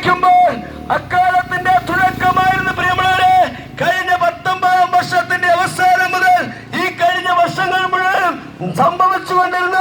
ചിന്തിക്കുമ്പോൾ അക്കാലത്തിന്റെ തുടക്കമായിരുന്നു പ്രിയമുള്ളവരെ. കഴിഞ്ഞ 19 വർഷത്തിന്റെ അവസാനം മുതൽ ഈ കഴിഞ്ഞ വർഷങ്ങൾ മുഴുവൻ സംഭവിച്ചുകൊണ്ടിരുന്ന